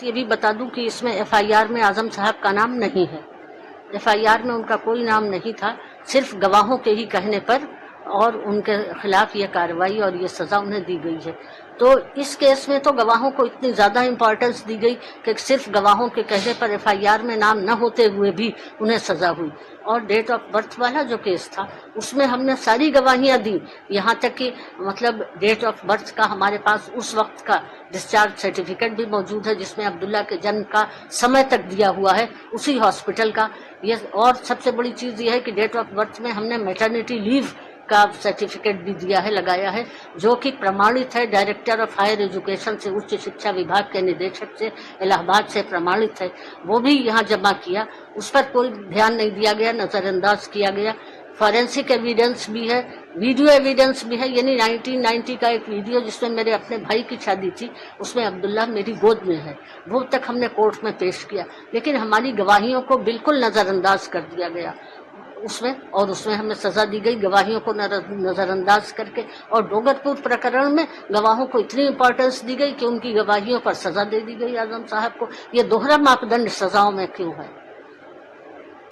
ये भी बता दूं कि इसमें एफआईआर में आजम साहब का नाम नहीं है। एफआईआर में उनका कोई नाम नहीं था, सिर्फ गवाहों के ही कहने पर और उनके खिलाफ ये कार्रवाई और ये सजा उन्हें दी गई है। तो इस केस में तो गवाहों को इतनी ज्यादा इंपॉर्टेंस दी गई कि सिर्फ गवाहों के कहने पर एफआईआर में नाम न होते हुए भी उन्हें सजा हुई। और डेट ऑफ बर्थ वाला जो केस था उसमें हमने सारी गवाहियां दी, यहाँ तक कि मतलब डेट ऑफ बर्थ का हमारे पास उस वक्त का डिस्चार्ज सर्टिफिकेट भी मौजूद है जिसमें अब्दुल्ला के जन्म का समय तक दिया हुआ है उसी हॉस्पिटल का। ये और सबसे बड़ी चीज ये है कि डेट ऑफ बर्थ में हमने मैटरनिटी लीव का सर्टिफिकेट भी दिया है, लगाया है, जो कि प्रमाणित है डायरेक्टर ऑफ हायर एजुकेशन से, उच्च शिक्षा विभाग के निदेशक से, इलाहाबाद से प्रमाणित है। वो भी यहाँ जमा किया, उस पर कोई ध्यान नहीं दिया गया, नजरअंदाज किया गया। फॉरेंसिक एविडेंस भी है, वीडियो एविडेंस भी है, यानी 1990 का एक वीडियो जिसमें मेरे अपने भाई की शादी थी, उसमें अब्दुल्ला मेरी गोद में है, वो तक हमने कोर्ट में पेश किया। लेकिन हमारी गवाहियों को बिल्कुल नजरअंदाज कर दिया गया उसमें हमें सजा दी गई गवाहियों को नजरअंदाज करके। और डोगरपुर प्रकरण में गवाहों को इतनी इंपॉर्टेंस दी गई कि उनकी गवाहियों पर सजा दे दी गई आजम साहब को। ये दोहरा मापदंड सजाओं में क्यों है?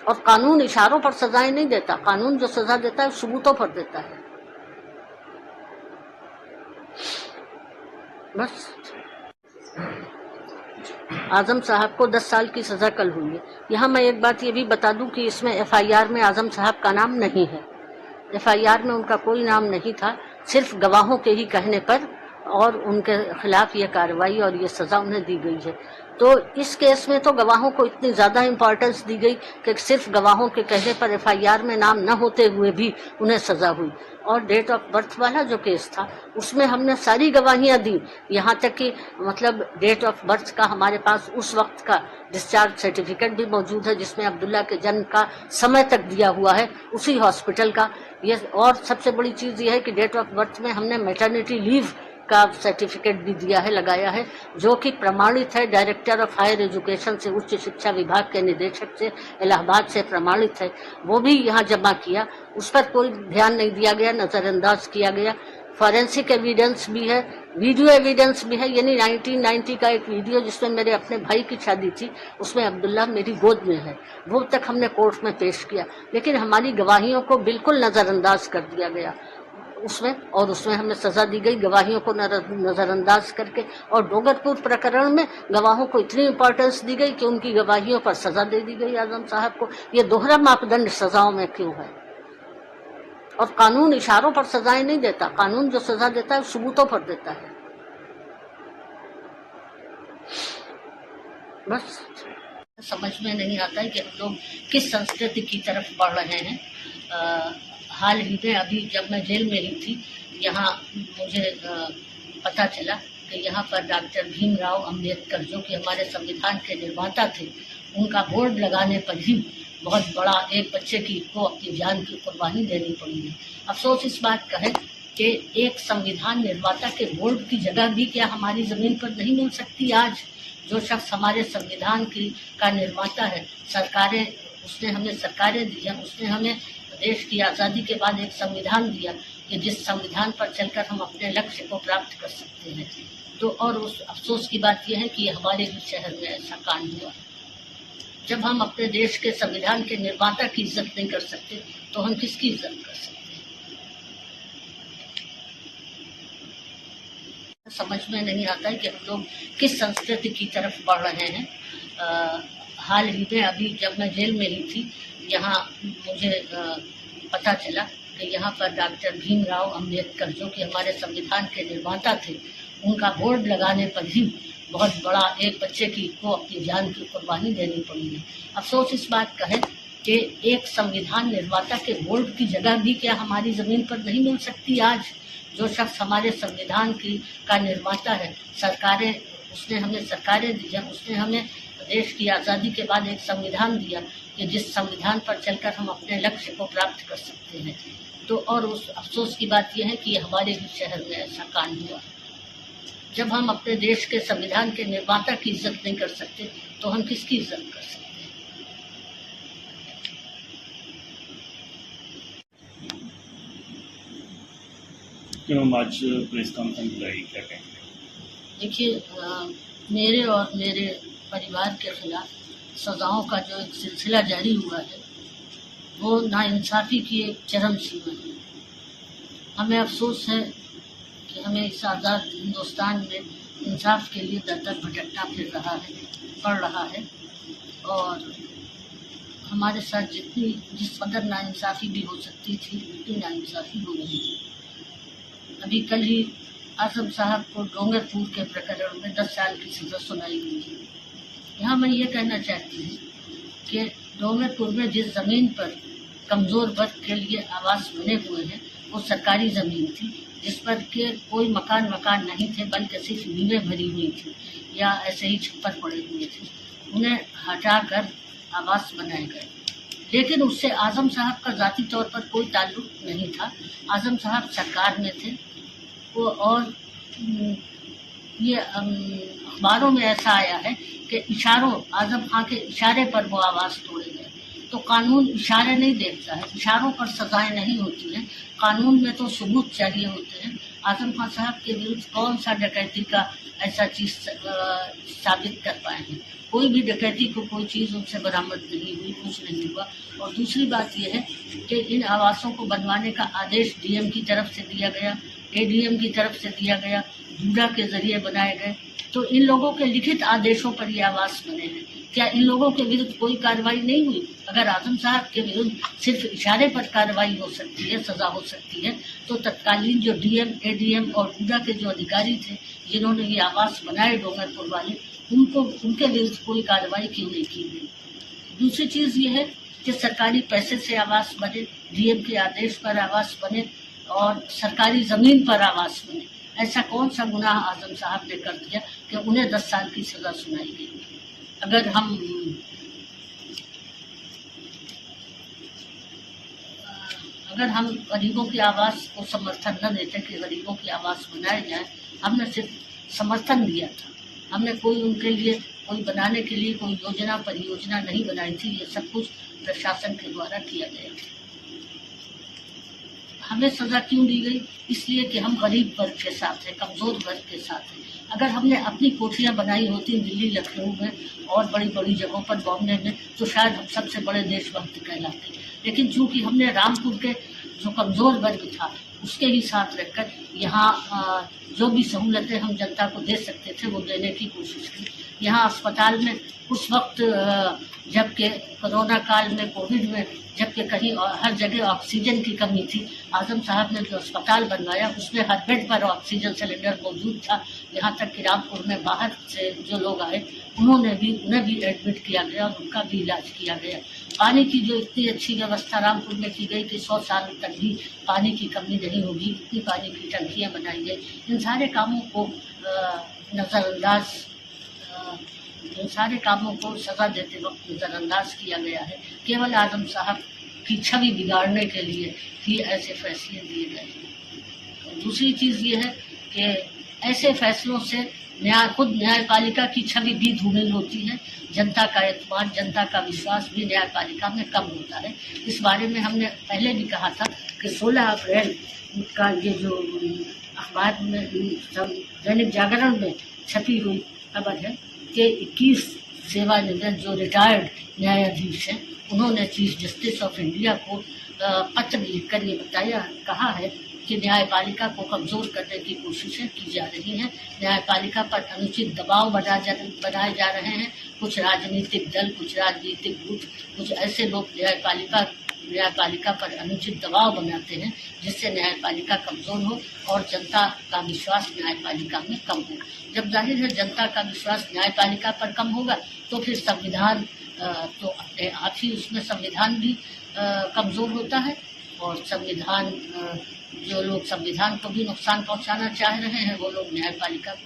और कानून इशारों पर सजाएं नहीं देता, कानून जो सजा देता है सबूतों पर देता है। बस आजम साहब को 10 साल की सजा कल हुई है। यहाँ मैं एक बात ये भी बता दूं कि इसमें एफआईआर में आजम साहब का नाम नहीं है। एफआईआर में उनका कोई नाम नहीं था, सिर्फ गवाहों के ही कहने पर और उनके खिलाफ ये कार्रवाई और ये सजा उन्हें दी गई है। तो इस केस में तो गवाहों को इतनी ज्यादा इंपॉर्टेंस दी गई कि सिर्फ गवाहों के कहने पर एफआईआर में नाम न होते हुए भी उन्हें सजा हुई। और डेट ऑफ बर्थ वाला जो केस था उसमें हमने सारी गवाहियां दी, यहाँ तक कि मतलब डेट ऑफ बर्थ का हमारे पास उस वक्त का डिस्चार्ज सर्टिफिकेट भी मौजूद है जिसमें अब्दुल्ला के जन्म का समय तक दिया हुआ है उसी हॉस्पिटल का। ये और सबसे बड़ी चीज ये है कि डेट ऑफ बर्थ में हमने मैटरनिटी लीव का सर्टिफिकेट भी दिया है, लगाया है, जो कि प्रमाणित है डायरेक्टर ऑफ हायर एजुकेशन से, उच्च शिक्षा विभाग के निदेशक से, इलाहाबाद से प्रमाणित है। वो भी यहाँ जमा किया, उस पर कोई ध्यान नहीं दिया गया, नजरअंदाज किया गया। फॉरेंसिक एविडेंस भी है, वीडियो एविडेंस भी है, यानी 1990 का एक वीडियो जिसमें मेरे अपने भाई की शादी थी, उसमें अब्दुल्ला मेरी गोद में है, वो तक हमने कोर्ट में पेश किया। लेकिन हमारी गवाहियों को बिल्कुल नजरअंदाज कर दिया गया उसमें हमें सजा दी गई गवाहियों को नजरअंदाज करके। और डोगरपुर प्रकरण में गवाहों को इतनी इंपॉर्टेंस दी गई कि उनकी गवाहियों पर सजा दे दी गई आजम साहब को। ये दोहरा मापदंड सजाओं में क्यों है? और कानून इशारों पर सजाएं नहीं देता, कानून जो सजा देता है सबूतों पर देता है। बस समझ में नहीं आता है कि हम लोग किस संस्कृति की तरफ बढ़ रहे हैं। हाल ही में अभी जब मैं जेल में ही थी, यहाँ मुझे पता चला कि यहाँ पर डॉक्टर भीमराव अंबेडकर, जो कि हमारे संविधान के निर्माता थे, उनका बोर्ड लगाने पर ही बहुत बड़ा एक बच्चे को अपनी जान की कुर्बानी देनी पड़ी है। अफसोस इस बात का है कि एक संविधान निर्माता के बोर्ड की जगह भी क्या हमारी जमीन पर नहीं मिल सकती? आज जो शख्स हमारे संविधान का निर्माता है, उसने हमें सरकारें दी हैं, उसने हमें देश की आज़ादी के बाद एक संविधान दिया कि जिस संविधान पर चलकर हम अपने लक्ष्य को प्राप्त कर सकते हैं। तो और उस अफसोस की बात यह है कि हमारे भी शहर में ऐसा कांड हुआ। जब हम अपने देश के संविधान के निर्माता की इज्जत नहीं कर सकते तो हम किसकी इज्जत कर सकते हैं? समझ में नहीं आता है कि हम लोग किस संस्कृति की तरफ बढ़ रहे हैं। हाल ही में अभी जब मैं जेल में ही थी, यहाँ मुझे पता चला कि यहाँ पर डॉक्टर भीमराव अंबेडकर, जो कि हमारे संविधान के निर्माता थे, उनका बोर्ड लगाने पर ही बहुत बड़ा एक बच्चे को अपनी जान की कुर्बानी देनी पड़ी है। अफसोस इस बात का है कि एक संविधान निर्माता के बोर्ड की जगह भी क्या हमारी जमीन पर नहीं मिल सकती? आज जो शख्स हमारे संविधान का निर्माता है, उसने हमें सरकारें दी हैं, उसने हमें देश की आज़ादी के बाद एक संविधान दिया कि जिस संविधान पर चलकर हम अपने लक्ष्य को प्राप्त कर सकते हैं। तो और उस अफसोस की बात यह है कि हमारे भी शहर में ऐसा कांड हुआ। जब हम अपने देश के संविधान के निर्माता की इज्जत नहीं कर सकते तो हम किसकी इज्जत कर सकते हैं? क्यों आज प्रेस कॉन्फ्रेंस बुलाई, क्या कहेंगे? देखिए, मेरे और मेरे परिवार के खिलाफ सजाओं का जो एक सिलसिला जारी हुआ है वो नाइंसाफ़ी की एक चरम सीमा है। हमें अफसोस है कि हमें इस आज़ाद हिंदुस्तान में इंसाफ के लिए दर दर भटकना पड़ रहा है और हमारे साथ जिस कदर नाइंसाफ़ी भी हो सकती थी उतनी नाइंसाफ़ी हो रही है। अभी कल ही आजम साहब को डोंगरपुर के प्रकरण में 10 साल की सज़ा सुनाई गई है। यहाँ मैं ये कहना चाहती हूँ कि डोंगरपुर में जिस ज़मीन पर कमज़ोर वर्ग के लिए आवास बने हुए हैं वो सरकारी ज़मीन थी, जिस पर के कोई मकान नहीं थे बल्कि सिर्फ नींवें भरी हुई थी या ऐसे ही छप्पर पड़े हुए थे। उन्हें हटाकर आवास बनाए गए, लेकिन उससे आजम साहब का ज़ाती तौर पर कोई ताल्लुक नहीं था। आजम साहब सरकार में थे वो, और ये अखबारों में ऐसा आया है कि इशारों आजम खां के इशारे पर वो आवास तोड़े गए। तो कानून इशारे नहीं देखता है, इशारों पर सजाएं नहीं होती हैं, कानून में तो सबूत चाहिए होते हैं। आजम खां साहब के विरुद्ध कौन सा डकैती का ऐसा चीज़ साबित कर पाए हैं? कोई भी डकैती को कोई चीज़ उनसे बरामद नहीं हुई, कुछ नहीं हुआ। और दूसरी बात यह है कि इन आवासों को बनवाने का आदेश डीएम की तरफ से दिया गया, एडीएम की तरफ से दिया गया, जूडा के जरिए बनाए गए। तो इन लोगों के लिखित आदेशों पर ये आवास बने हैं। क्या इन लोगों के विरुद्ध कोई कार्रवाई नहीं हुई? अगर आजम साहब के विरुद्ध सिर्फ इशारे पर कार्रवाई हो सकती है, सजा हो सकती है, तो तत्कालीन जो डीएम, एडीएम और जूडा के जो अधिकारी थे जिन्होंने ये आवास बनाए डोंगरपुर वाले, उनके विरुद्ध कोई कार्रवाई क्यों नहीं की गई? दूसरी चीज़ ये है कि सरकारी पैसे से आवास बने, डीएम के आदेश पर आवास बने और सरकारी ज़मीन पर आवास बने। ऐसा कौन सा गुनाह आजम साहब ने कर दिया कि उन्हें 10 साल की सज़ा सुनाई गई? अगर हम गरीबों के आवास को समर्थन न देते कि गरीबों के आवास बनाए जाए, हमने सिर्फ समर्थन दिया था, हमने कोई उनके लिए कोई बनाने के लिए कोई परियोजना नहीं बनाई थी। ये सब कुछ प्रशासन के द्वारा किया गया था। हमें सज़ा क्यों दी गई? इसलिए कि हम गरीब वर्ग के साथ हैं, कमज़ोर वर्ग के साथ हैं। अगर हमने अपनी कोठियाँ बनाई होती दिल्ली, लखनऊ में और बड़ी बड़ी जगहों पर, बॉम्बे में, तो शायद हम सबसे बड़े देशभक्त कहलाते। लेकिन चूंकि हमने रामपुर के जो कमज़ोर वर्ग था उसके ही साथ रहकर यहाँ जो भी सहूलतें हम जनता को दे सकते थे वो देने की कोशिश की। यहाँ अस्पताल में उस वक्त जबकि कोरोना काल में, कोविड में, जबकि कहीं हर जगह ऑक्सीजन की कमी थी, आजम साहब ने जो अस्पताल बनवाया उसमें हर बेड पर ऑक्सीजन सिलेंडर मौजूद था। यहाँ तक कि रामपुर में बाहर से जो लोग आए उन्हें भी एडमिट किया गया और उनका भी इलाज किया गया। पानी की जो इतनी अच्छी व्यवस्था रामपुर में की गई कि 100 साल तक भी पानी की कमी नहीं होगी, इतनी पानी की टंकियाँ बनाई गई। इन सारे कामों को इन सारे कामों को सजा देते वक्त नज़रअंदाज किया गया है। केवल आजम साहब की छवि बिगाड़ने के लिए ही ऐसे फैसले दिए गए। दूसरी चीज़ ये है कि ऐसे फैसलों से खुद न्यायपालिका की छवि भी धूमिल होती है, जनता का एतमाद, जनता का विश्वास भी न्यायपालिका में कम होता है। इस बारे में हमने पहले भी कहा था कि 16 अप्रैल का ये जो अखबार में, दैनिक जागरण में छपी हुई खबर है कि 21 सेवानिवृत्त जो रिटायर्ड न्यायाधीश हैं उन्होंने चीफ जस्टिस ऑफ इंडिया को पत्र लिखकर ये कहा है कि न्यायपालिका को कमज़ोर करने की कोशिशें की जा रही हैं, न्यायपालिका पर अनुचित दबाव बनाए जा रहे हैं। कुछ राजनीतिक दल, कुछ राजनीतिक गुट, कुछ ऐसे लोग न्यायपालिका पर अनुचित दबाव बनाते हैं जिससे न्यायपालिका कमज़ोर हो और जनता का विश्वास न्यायपालिका में कम हो। जब जाहिर है जनता का विश्वास न्यायपालिका पर कम होगा तो फिर संविधान तो अपने आप ही, उसमें संविधान भी कमज़ोर होता है और जो लोग संविधान को भी नुकसान पहुंचाना चाह रहे हैं वो लोग न्यायपालिका